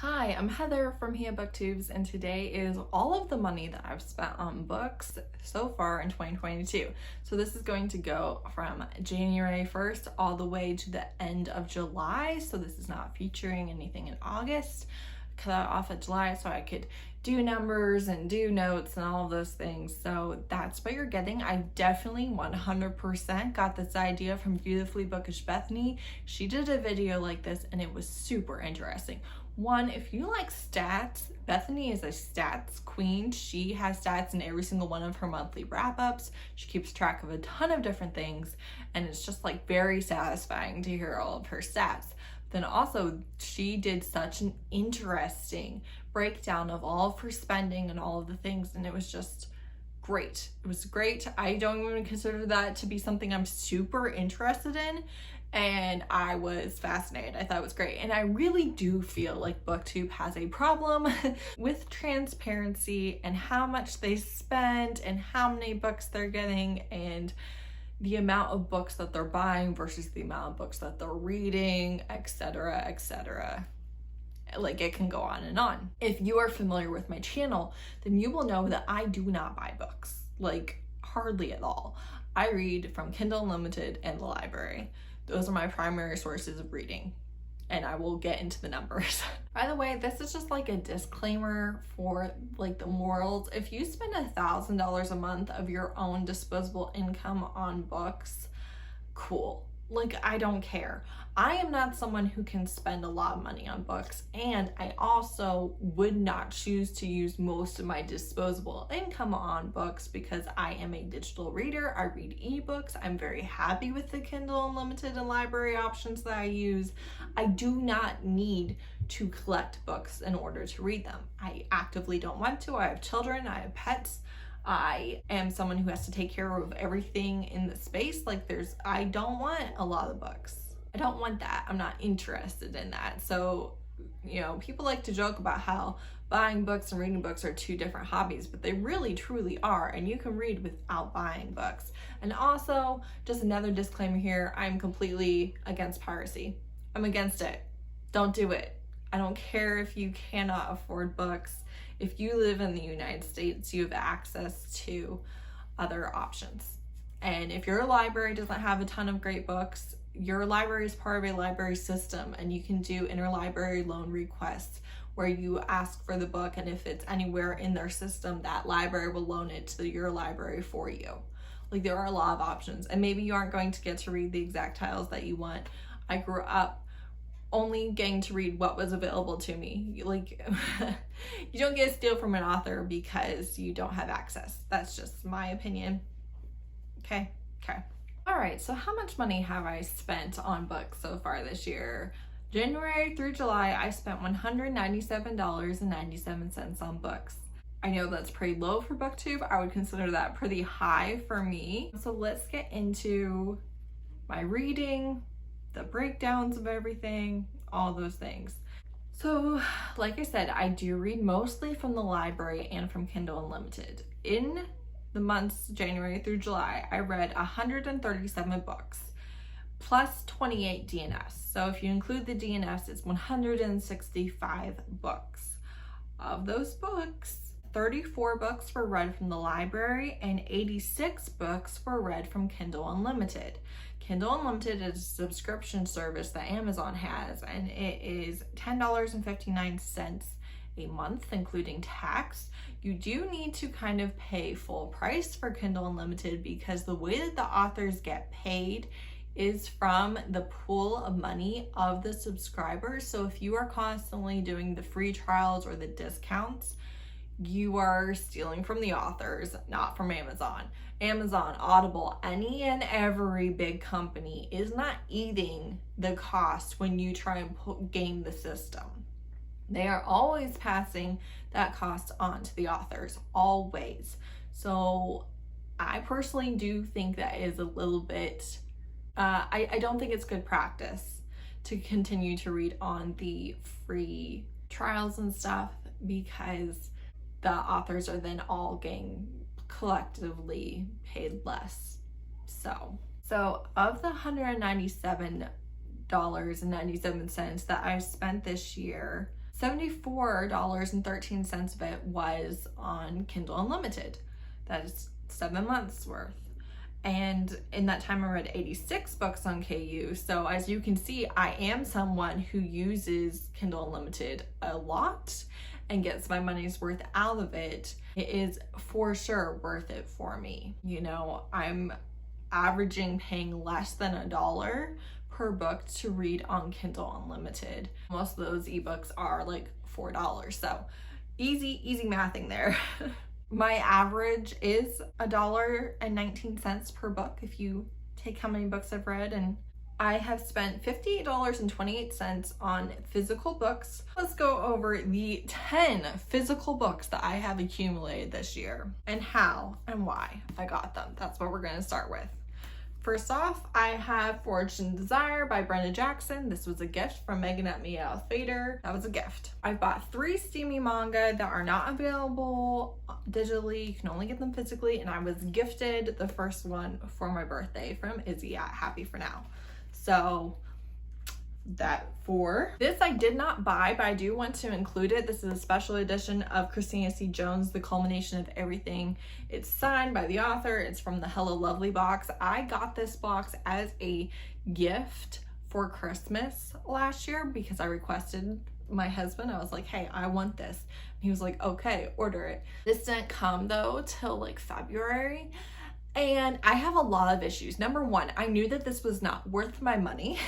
Hi, I'm Heather from Booktubes, and today is all of the money that I've spent on books so far in 2022. So this is going to go from January 1st all the way to the end of July. So this is not featuring anything in August. Cut that off at July so I could do numbers and do notes and all of those things. So that's what you're getting. I definitely 100% got this idea from Beautifully Bookish Bethany. She did a video like this and it was super interesting. One, if you like stats, Bethany is a stats queen. She has stats in every single one of her monthly wrap-ups. She keeps track of a ton of different things, and it's just like very satisfying to hear all of her stats. Then also, she did such an interesting breakdown of all of her spending and all of the things, and it was just great. It was great. I don't even consider that to be something I'm super interested in, and I was fascinated. I thought it was great. And I really do feel like BookTube has a problem with transparency and how much they spend and how many books they're getting and the amount of books that they're buying versus the amount of books that they're reading, etc., etc. Like, it can go on and on. If you are familiar with my channel, then you will know that I do not buy books, like hardly at all. I read from Kindle Unlimited and the library. Those are my primary sources of reading, and I will get into the numbers. By the way, this is just like a disclaimer for like the morals. If you spend $1,000 a month of your own disposable income on books, cool. Like, I don't care. I am not someone who can spend a lot of money on books, and I also would not choose to use most of my disposable income on books because I am a digital reader. I read ebooks. I'm very happy with the Kindle Unlimited and library options that I use. I do not need to collect books in order to read them. I actively don't want to. I have children, I have pets. I am someone who has to take care of everything in the space. I don't want a lot of books. I don't want that. I'm not interested in that. So, people like to joke about how buying books and reading books are two different hobbies, but they really truly are, and you can read without buying books. And also, just another disclaimer here, I'm completely against piracy. I'm against it. Don't do it. I don't care if you cannot afford books. If you live in the United States, you have access to other options. And if your library doesn't have a ton of great books, your library is part of a library system, and you can do interlibrary loan requests where you ask for the book, and if it's anywhere in their system, that library will loan it to your library for you. Like, there are a lot of options, and maybe you aren't going to get to read the exact titles that you want. I grew up only getting to read what was available to me. You don't get a steal from an author because you don't have access. That's just my opinion. Okay. All right, so how much money have I spent on books so far this year? January through July, I spent $197.97 on books. I know that's pretty low for BookTube. I would consider that pretty high for me. So let's get into my reading, the breakdowns of everything, all those things. So, like I said, I do read mostly from the library and from Kindle Unlimited. In the months January through July, I read 137 books plus 28 DNFs. So if you include the DNFs, it's 165 books. Of those books, 34 books were read from the library and 86 books were read from Kindle Unlimited. Kindle Unlimited is a subscription service that Amazon has, and it is $10.59 a month, including tax. You do need to kind of pay full price for Kindle Unlimited because the way that the authors get paid is from the pool of money of the subscribers. So if you are constantly doing the free trials or the discounts, you are stealing from the authors, not from Amazon. Amazon, Audible, any and every big company is not eating the cost when you try and game the system. They are always passing that cost on to the authors, always. So I personally do think that is a little bit, I don't think it's good practice to continue to read on the free trials and stuff, because the authors are then all getting collectively paid less. So of the $197.97 that I've spent this year, $74.13 of it was on Kindle Unlimited. That is 7 months worth. And in that time I read 86 books on KU. So as you can see, I am someone who uses Kindle Unlimited a lot and gets my money's worth out of it. It is for sure worth it for me. You know, I'm averaging paying less than $1 per book to read on Kindle Unlimited. Most of those ebooks are like $4. So easy mathing there. My average is $1.19 per book if you take how many books I've read, and I have spent $58.28 on physical books. Let's go over the 10 physical books that I have accumulated this year and how and why I got them. That's what we're going to start with. First off, I have Forged in Desire by Brenda Jackson. This was a gift from Megan at Meow Fader. That was a gift. I bought 3 steamy manga that are not available digitally. You can only get them physically, and I was gifted the first one for my birthday from Izzy at Happy For Now. So that 4. This I did not buy, but I do want to include it. This is a special edition of Christina C. Jones, The Culmination of Everything. It's signed by the author. It's from the Hello Lovely box. I got this box as a gift for Christmas last year because I requested my husband. I was like, hey, I want this. He was like, okay, order it. This didn't come though till like February. And I have a lot of issues. Number one, I knew that this was not worth my money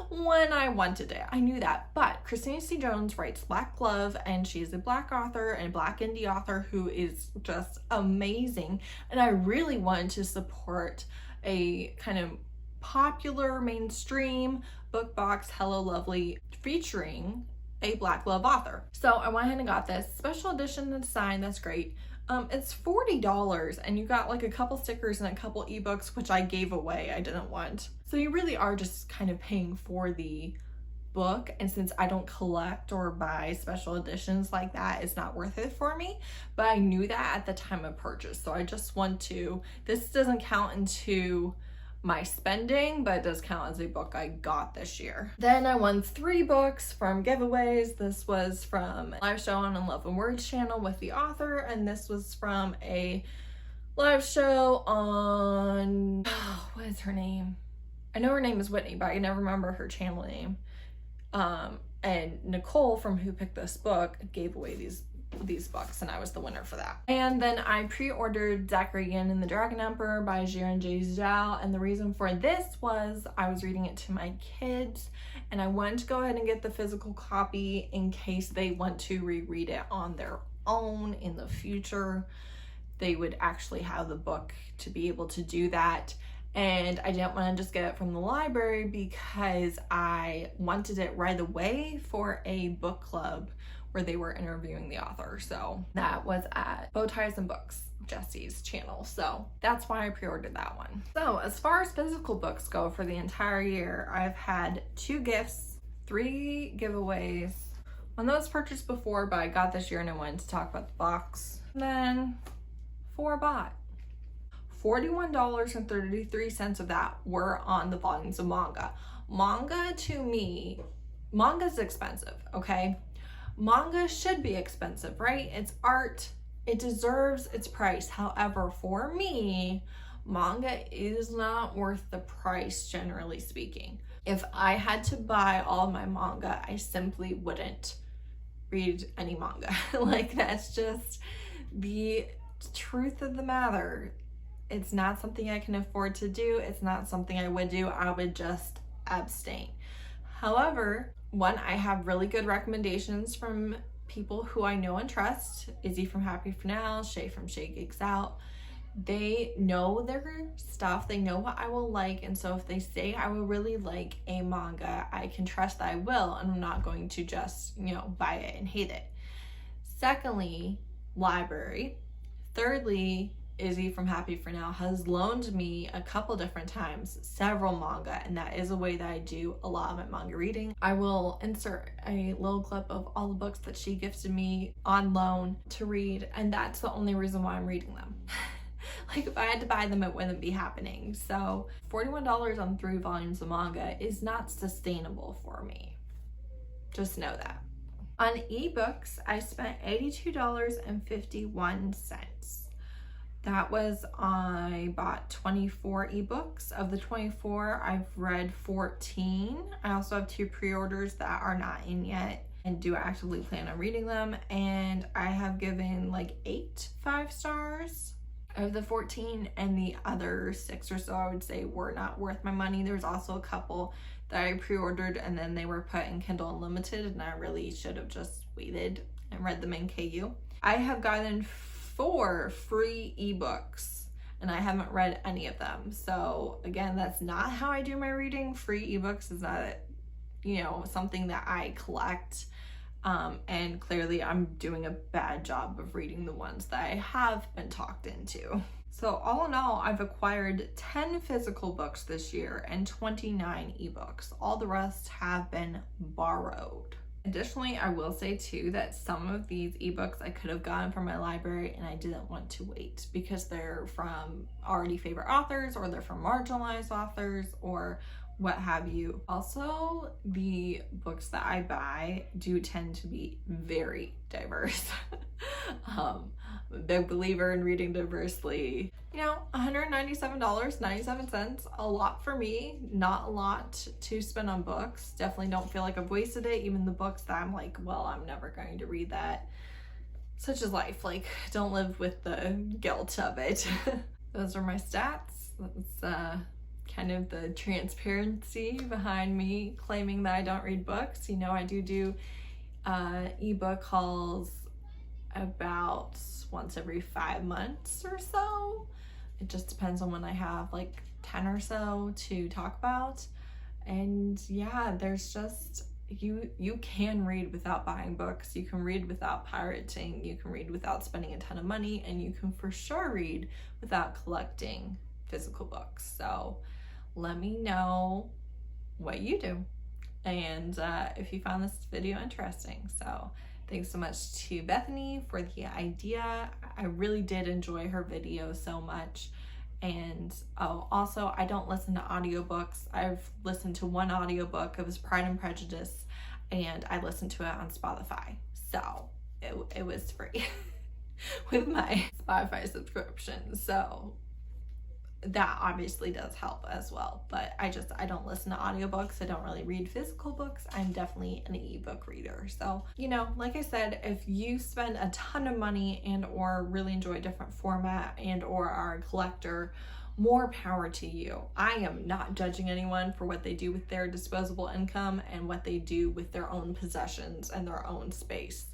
when I wanted it. I knew that. But Christina C. Jones writes Black Love, and she's a Black author and Black indie author who is just amazing. And I really wanted to support a kind of popular mainstream book box, Hello Lovely, featuring a Black love author. So I went ahead and got this special edition that's signed. That's great. It's $40, and you got like a couple stickers and a couple ebooks, which I gave away. I didn't want. So you really are just kind of paying for the book. And since I don't collect or buy special editions like that, it's not worth it for me. But I knew that at the time of purchase. So I just want to, this doesn't count into my spending, but it does count as a book I got this year. Then I won 3 books from giveaways. This was from a live show on a Love and Words channel with the author, and this was from a live show on, what is her name? I know her name is Whitney, but I can never remember her channel name. And Nicole from Who Picked This Book gave away these books, and I was the winner for that. And then I pre-ordered Zachary Yin and the Dragon Emperor by Jiren J. Zhao, and the reason for this was I was reading it to my kids, and I wanted to go ahead and get the physical copy in case they want to reread it on their own in the future. They would actually have the book to be able to do that. And I didn't want to just get it from the library because I wanted it right away for a book club where they were interviewing the author. So that was at Bow Ties and Books, Jesse's channel. So that's why I pre-ordered that one. So as far as physical books go for the entire year, I've had 2 gifts, 3 giveaways. One that was purchased before, but I got this year and I wanted to talk about the box. And then 4 bought. $41.33 of that were on the volumes of manga. Manga, to me, manga's expensive, okay? Manga should be expensive, right? It's art. It deserves its price. However, for me, manga is not worth the price, generally speaking. If I had to buy all my manga, I simply wouldn't read any manga. Like, that's just the truth of the matter. It's not something I can afford to do. It's not something I would do. I would just abstain. However, one, I have really good recommendations from people who I know and trust. Izzy from Happy For Now, Shay from Shay Geeks Out. They know their stuff. They know what I will like. And so if they say I will really like a manga, I can trust that I will. And I'm not going to just, buy it and hate it. Secondly, library. Thirdly, Izzy from Happy For Now has loaned me a couple different times several manga, and that is a way that I do a lot of my manga reading. I will insert a little clip of all the books that she gifted me on loan to read, and that's the only reason why I'm reading them. Like, if I had to buy them, it wouldn't be happening. So $41 on 3 volumes of manga is not sustainable for me. Just know that. On ebooks, I spent $82.51. That was, I bought 24 ebooks. Of the 24, I've read 14. I also have 2 pre-orders that are not in yet and do actively plan on reading them. And I have given like 8 5-stars of the 14, and the other 6 or so I would say were not worth my money. There's also a couple that I pre-ordered and then they were put in Kindle Unlimited, and I really should have just waited and read them in KU. I have gotten 4 free ebooks and I haven't read any of them. So again, that's not how I do my reading. Free ebooks is not, something that I collect. And clearly I'm doing a bad job of reading the ones that I have been talked into. So all in all, I've acquired 10 physical books this year and 29 ebooks. All the rest have been borrowed. Additionally, I will say too that some of these ebooks I could have gotten from my library and I didn't want to wait because they're from already favorite authors, or they're from marginalized authors, or what have you. Also, the books that I buy do tend to be very diverse. I'm a big believer in reading diversely. $197.97, a lot for me, not a lot to spend on books. Definitely don't feel like I've wasted it. Even the books that I'm like, well, I'm never going to read that. Such is life. Like, don't live with the guilt of it. Those are my stats. That's kind of the transparency behind me claiming that I don't read books. I do ebook hauls about once every 5 months or so. It just depends on when I have like 10 or so to talk about. And yeah, there's just, you can read without buying books. You can read without pirating. You can read without spending a ton of money, and you can for sure read without collecting physical books. So let me know what you do, and if you found this video interesting. So thanks so much to Bethany for the idea. I really did enjoy her video so much. And also, I don't listen to audiobooks. I've listened to one audiobook. It was Pride and Prejudice, and I listened to it on Spotify. So it was free with my Spotify subscription. So that obviously does help as well, but I don't listen to audiobooks. I don't really read physical books. I'm definitely an ebook reader. So, like I said, if you spend a ton of money and or really enjoy a different format and or are a collector, more power to you. I am not judging anyone for what they do with their disposable income and what they do with their own possessions and their own space.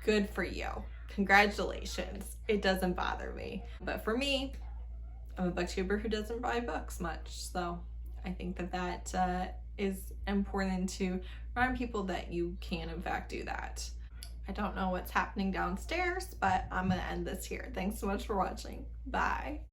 Good for you. Congratulations. It doesn't bother me. But for me, I'm a booktuber who doesn't buy books much, so I think that is important to remind people that you can in fact do that. I don't know what's happening downstairs, but I'm gonna end this here. Thanks so much for watching. Bye.